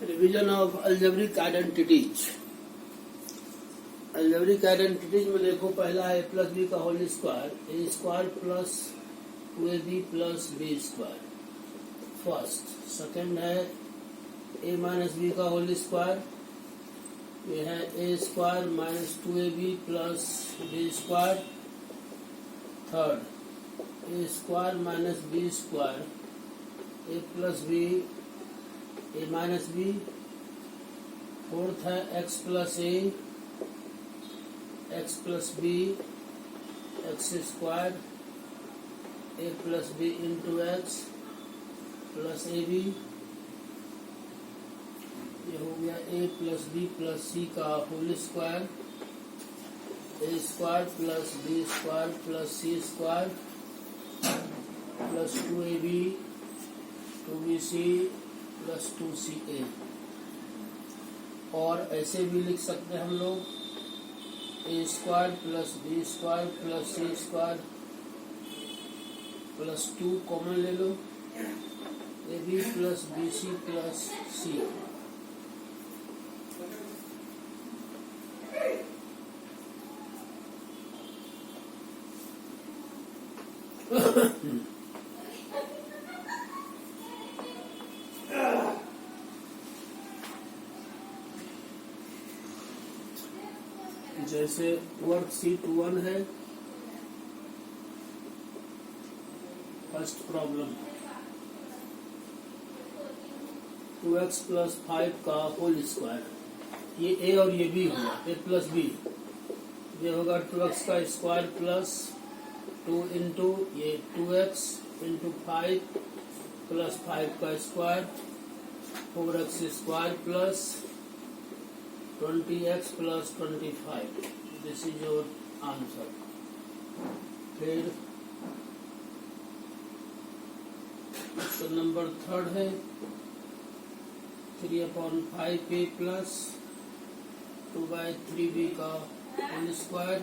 Revision of algebraic identities. Algebraic identities में देखो, पहला है a प्लस बी का whole square, A square plus 2ab plus B square first. Second है a minus B का whole square, ये है a square minus 2ab plus B square. Third a square minus B square, a plus B a minus B. Fourth है x plus A X plus B X square, A plus B into X plus A B. ये हो गया A plus B plus C का whole square, A square plus B square plus C square plus 2ab 2bc plus 2ca। और ऐसे भी लिख सकते हैं हम लोग, A square plus B square plus C square plus 2 common ले लो, A B plus B C plus C. जैसे वर्कशीट 1 है, फर्स्ट प्रॉब्लम 2x प्लस 5 का होल स्क्वायर। ये a और ये b होगा, a प्लस बी। ये होगा 2x का स्क्वायर प्लस 2 इंटू ये 2x इंटू 5 प्लस 5 का square 4x square plus 20x plus 25। This is your answer. फिर क्वेश्चन नंबर 3 है 3/5a प्लस 2/3b का होल स्क्वायर,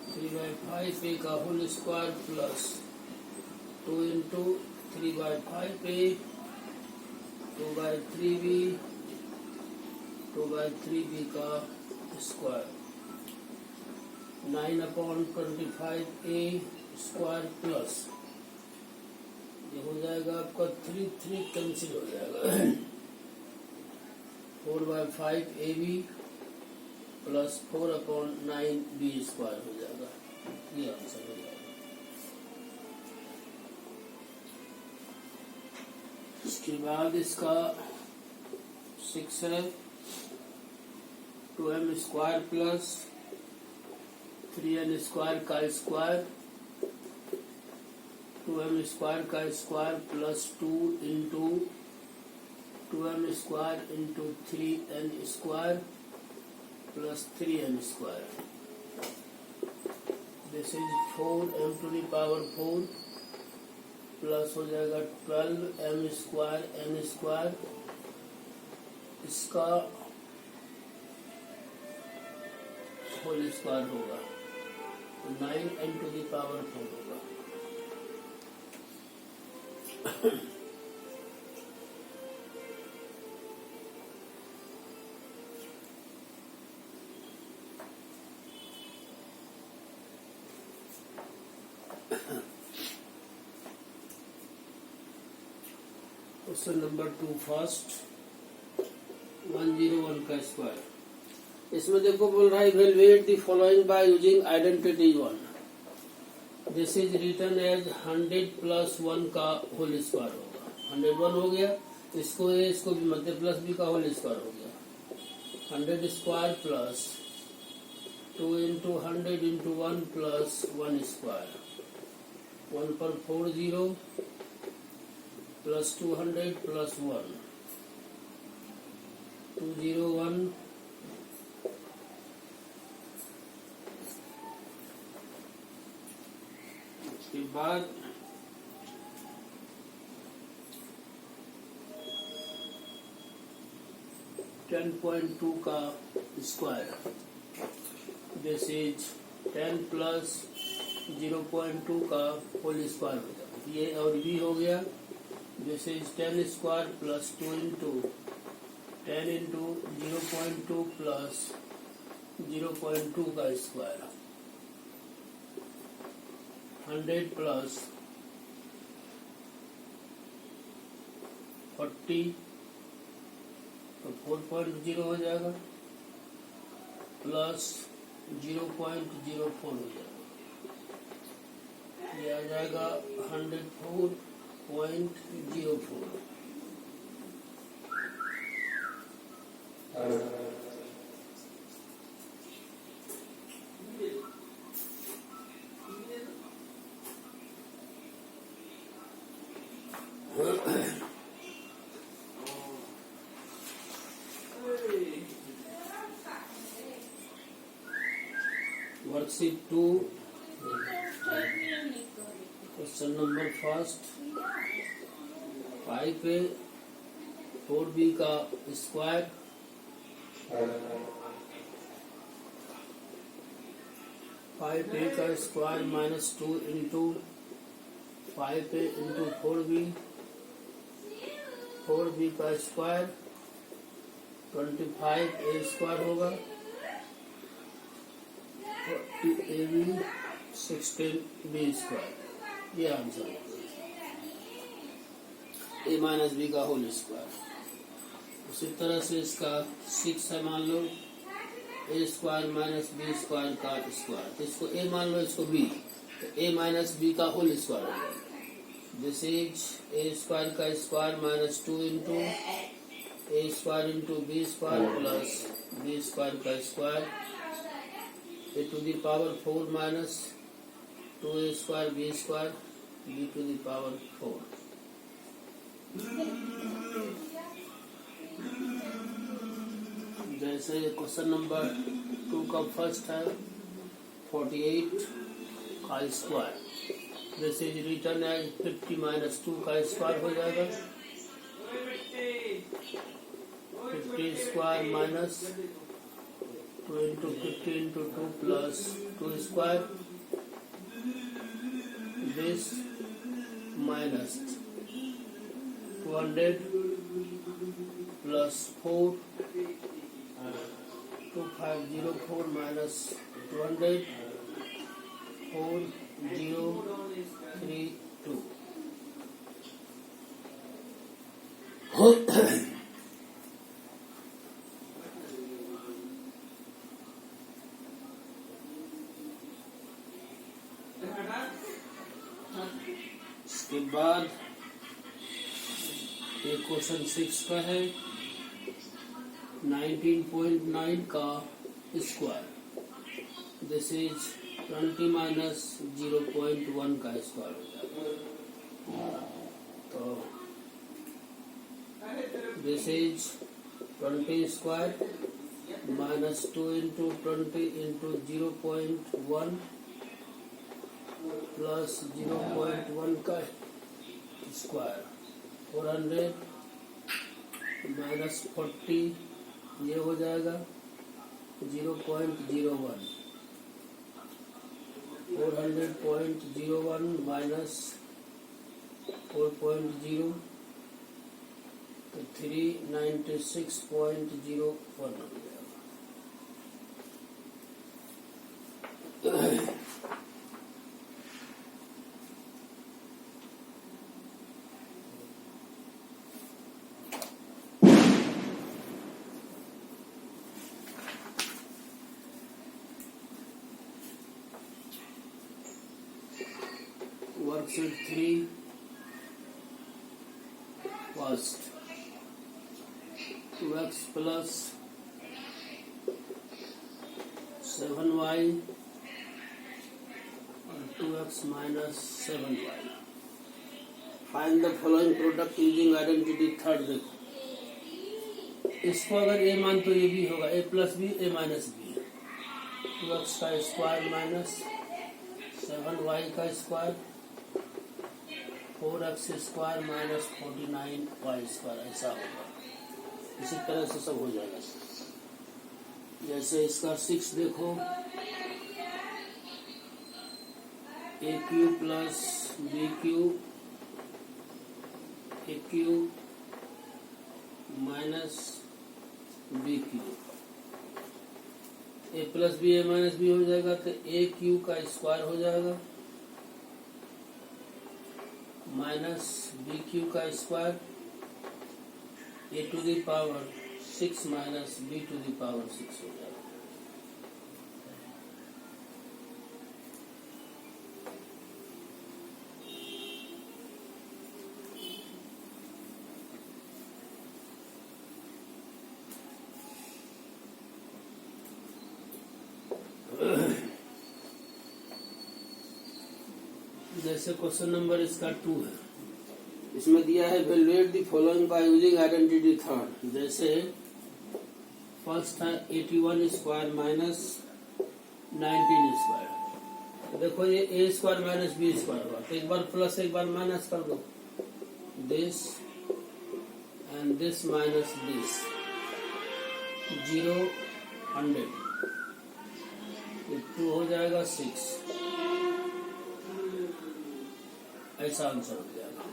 3/5a का whole square plus 2 into 3/5a 2/3b 2/3b का square 9/25a square plus, ये हो जाएगा आपका 3 कैंसिल हो जाएगा 4/5ab प्लस 4/9b स्क्वायर हो जाएगा। ये आंसर हो जाएगा। इसके बाद इसका 6 है 2m square plus 3n square का स्क्वायर, 2m स्क्वायर का square plus 2 into 2m square into 3n square plus 3n square. This is 4m to the power 4 plus हो जाएगा 12m स्क्वायर n स्क्वायर। इसका होल स्क्वायर होगा तो 9n to the power 4 होगा। Question number 2 first 101 का square. इसमें देखो बोल रहा है evaluate the following by using identity 1। This is written as 100 plus 1 का होल स्क्वायर होगा। 101 हो गया, इसको ए इसको भी मतलब प्लस बी का होल स्क्वायर हो गया। 100 square plus 2 into 100 into 1 plus 1 square. 1 पर 4 0 प्लस 200 प्लस 1 201 के बाद 10.2 का स्क्वायर। दिस इज 10 प्लस 0.2 का होल स्क्वायर हो जाएगा। ये और बी हो गया this is 10 square plus 2 into 10 into 0.2 plus 0.2 का स्क्वायर 100 प्लस 40 तो 4.0 हो जाएगा प्लस 0.04 हो जाएगा, ये आ जाएगा 104.04। Worksheet 2 question number first 5A 4B का स्क्वायर 5A का square minus 2 into 5A into 4B का स्क्वायर 25A स्क्वायर होगा 40AB 16B स्क्वायर, ये आंसर है। A माइनस बी का होल स्क्वायर। उसी तरह से इसका 6 है, मान लो A square minus B square का स्क्वायर, तो इसको A मान लो, इसको B, तो A माइनस बी का होल स्क्वायर हो जाएगा। दिस इज A स्क्वायर का square minus 2 into A square into B square plus B square का square A to the power 4 minus 2A square B square B to the power 4। जैसे question number 2 का first है 48 का square, जैसे return है 50 minus 2 का square हो जाएगा 50 square minus 2 into 50 into 2 plus 2 square this minus 200 plus 4 2504 minus 200 4032। इसके बाद एक क्वेश्चन 6 का है 19.9 का स्क्वायर, दिस इज 20 माइनस 0.1 का स्क्वायर हो जाएगा, तो this is 20 square minus 2 into 20 into 0.1 plus 0.1 का स्क्वायर 400 माइनस 40 ये हो जाएगा 0.01 400.01 माइनस 4.0 तो 396.01 हो जाएगा। Worksheet 3 first 2x plus 7y और 2x minus 7y। Find the following product using identity third। देखो इसको अगर a मान तो ये भी होगा a plus B a minus B 2x का स्क्वायर माइनस 7y का square 4x square minus 49y square, ऐसा होगा। इसी तरह से सब हो जाएगा। जैसे इसका 6 देखो a cube plus b cube A cube minus B cube, A plus B A minus B हो जाएगा तो ए क्यूब का स्क्वायर हो जाएगा माइनस बी क्यूब का square A to the power 6 minus B to the power 6 हो जाएगा। जैसे क्वेश्चन नंबर इसका 2 है, इसमें दिया है evaluate the following by using identity third. जैसे फर्स्ट है 81 स्क्वायर माइनस 19 स्क्वायर। तो देखो ये ए स्क्वायर माइनस बी स्क्वायर हुआ, तो एक बार प्लस एक बार माइनस कर दो, this and this minus this, 0 100, ये 2 हो जाएगा 6, ऐसा आंसर हो जाएगा।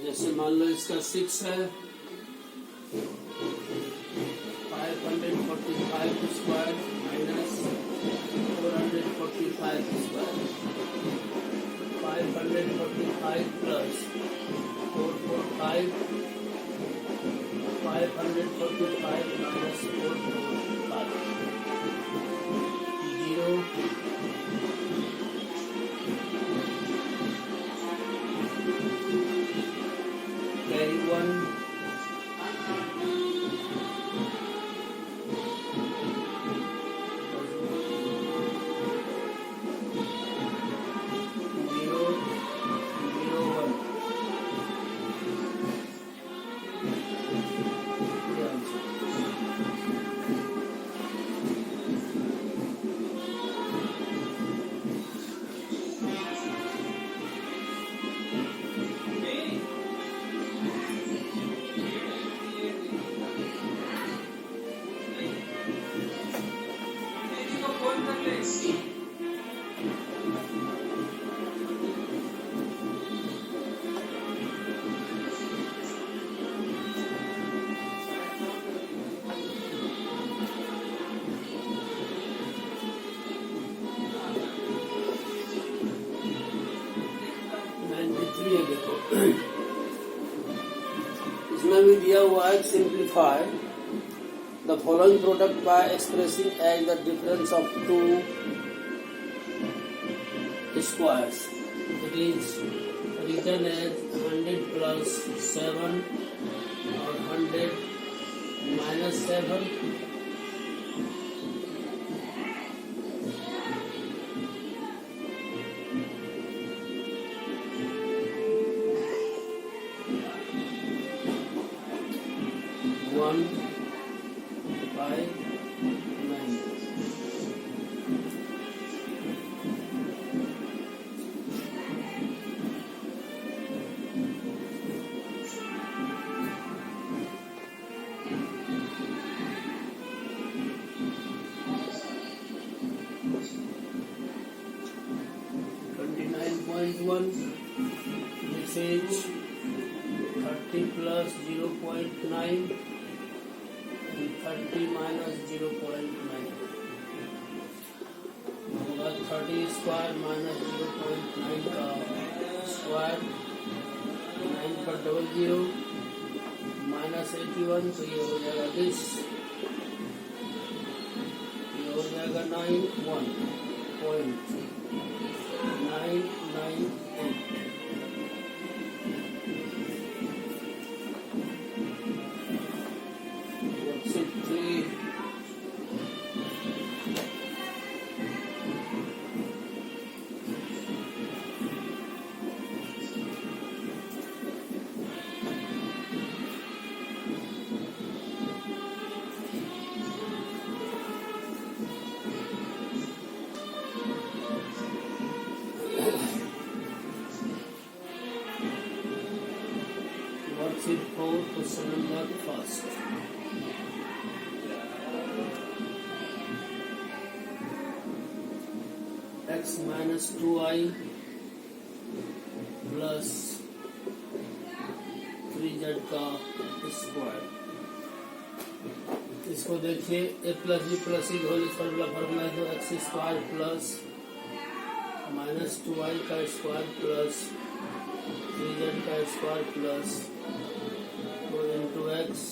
जैसे मान लो इसका 6 है, 545 square minus 445 square, 545 plus 445, 545 minus 445, 0 carry 1, 0 0 1, ये आंसर। 93 है देखो, इसमें भी दिया हुआ है simplify the following product by expressing as the difference of 2 squares. It is written as 100 plus 7 और 100 minus 7, one 5 9। This is 30 plus 0.9 and 30 minus 0.9 होगा 30 स्क्वायर माइनस 0.9 का स्क्वायर, 9 पर 00 माइनस 81, तो ये हो जाएगा दिस, ये हो जाएगा 91.998। Worksheet 4, question number first. X minus 2i plus 3z का स्क्वायर। इसको देखिए a plus B plus C whole square formula है तो x square plus minus 2y का स्क्वायर प्लस 3z का square plus 4 into x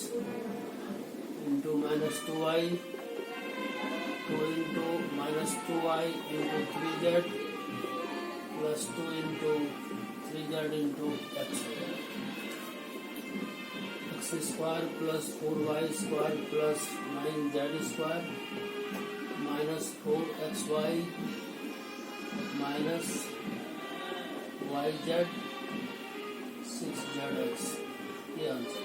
into minus 2y 2 into minus 2y into 3z plus 2 into 3z into X square plus 4y square plus 9z square minus 4xy minus yz 6zx। ये answer.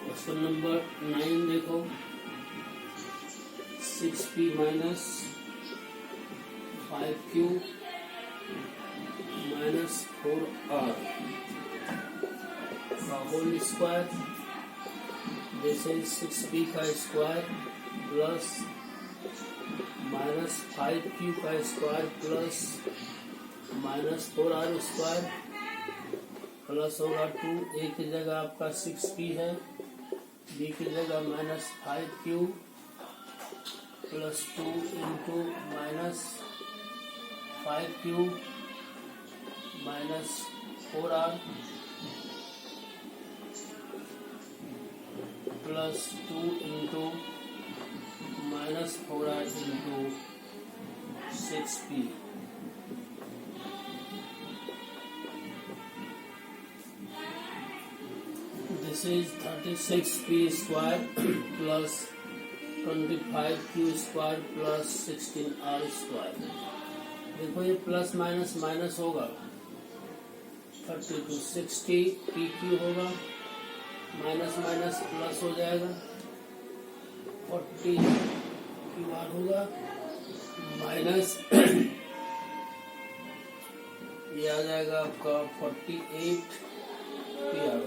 Question number 9 देखो 6p minus 5q minus 4r का whole square. This is 6p का square plus minus 5q का square plus minus 4r square plus होगा 2। a की जगह आपका 6p है, b की जगह minus 5q plus 2 into minus 5q minus 4r plus 2 into minus 4r into 6p। This is 36p square plus 25q square plus 16r square। देखो ये plus minus minus होगा 30 to 60 pq होगा minus minus plus हो जाएगा 40 qr होगा minus ये आ जाएगा आपका 48 pr।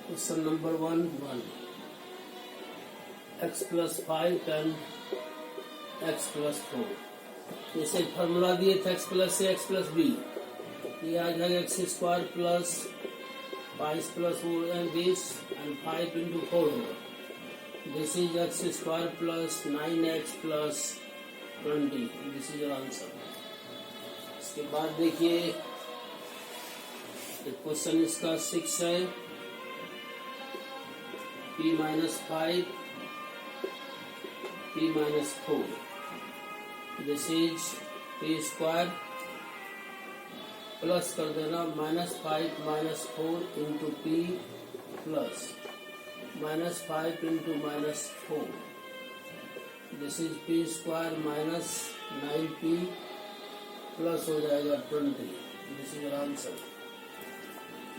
Question number 1 x plus 5 and x plus 4। जैसे फॉर्मूला दिए थे x प्लस से x प्लस बी, ये आ जाएगा एक्स square plus 5 plus 4 and this and 5 into 4 होगा। This is x square plus 9x plus 20। This is your answer. इसके बाद देखिए क्वेश्चन इसका 6 है p minus 5 p minus 4। This is p square plus कर देना -5 minus 4 into p plus -5 into -4। This is p square minus 9p plus हो जाएगा 20। This is answer.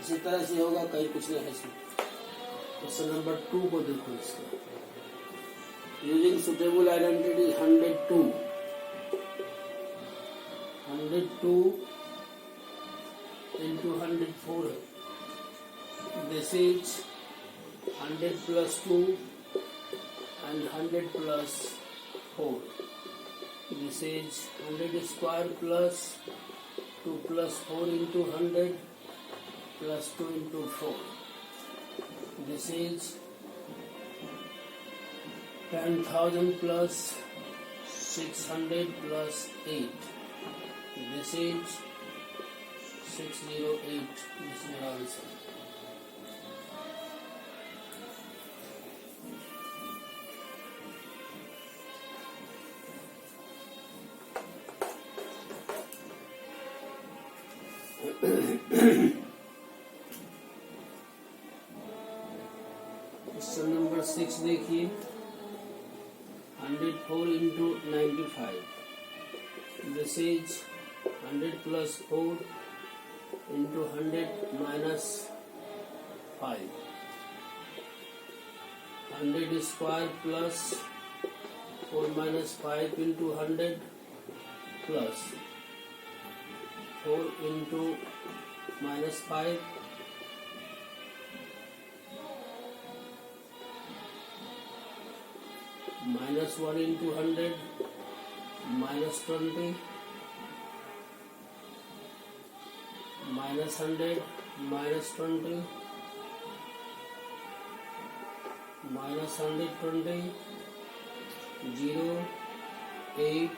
इसी तरह से होगा, कहीं कुछ नहीं है इसमें। क्वेश्चन नंबर 2 को देखो इसका। यूजिंग सुटेबल आइडेंटिटी 102 इंटू 104 है। This is 100 plus 2 and 100 plus 4। This is 100 square plus 2 plus 4 into 100 plus 2 into 4। This is 10,000 plus 600 plus 8. This is 608. This is your answer. Question number 6 next देखिए 104 into 95. This is 100 plus 4 into 100 minus 5. 100 square plus 4 minus 5 into 100 plus 4 into minus 5 minus 1 into 100 minus 20 minus 100 minus 20 minus 120 0 8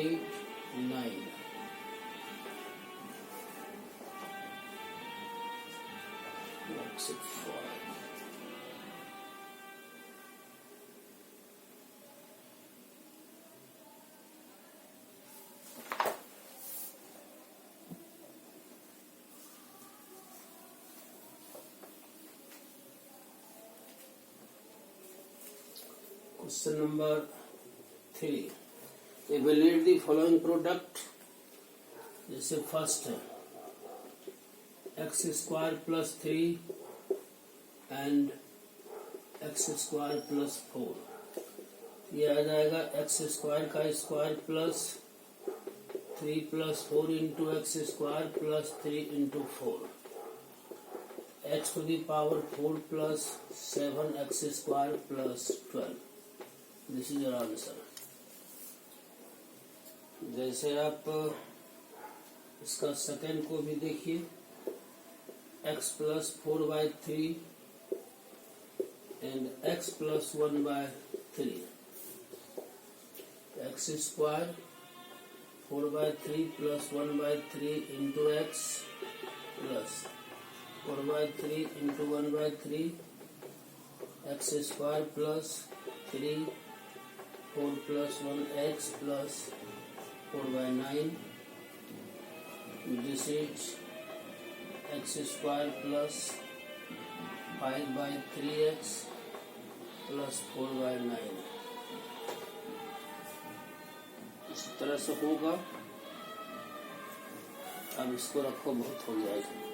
8 9. That's it for question number 3. Evaluate the following product. जैसे first है X square plus 3 and X square plus 4. ये आ जाएगा एक्स square का square plus 3 plus 4 into X square plus 3 into 4. X to the power 4 plus 7 X square plus 12. This is your answer. जैसे आप इसका सेकेंड को भी देखिए x plus 4/3 and x plus 1/3. X square 4/3 plus 1/3 into X plus 4/3 into 1/3 X square plus 3 4 plus 1x plus 4/9. This is x square plus 5/3x plus 4/9. इस तरह से होगा. अब इसको रखो, बहुत हो जाएगा.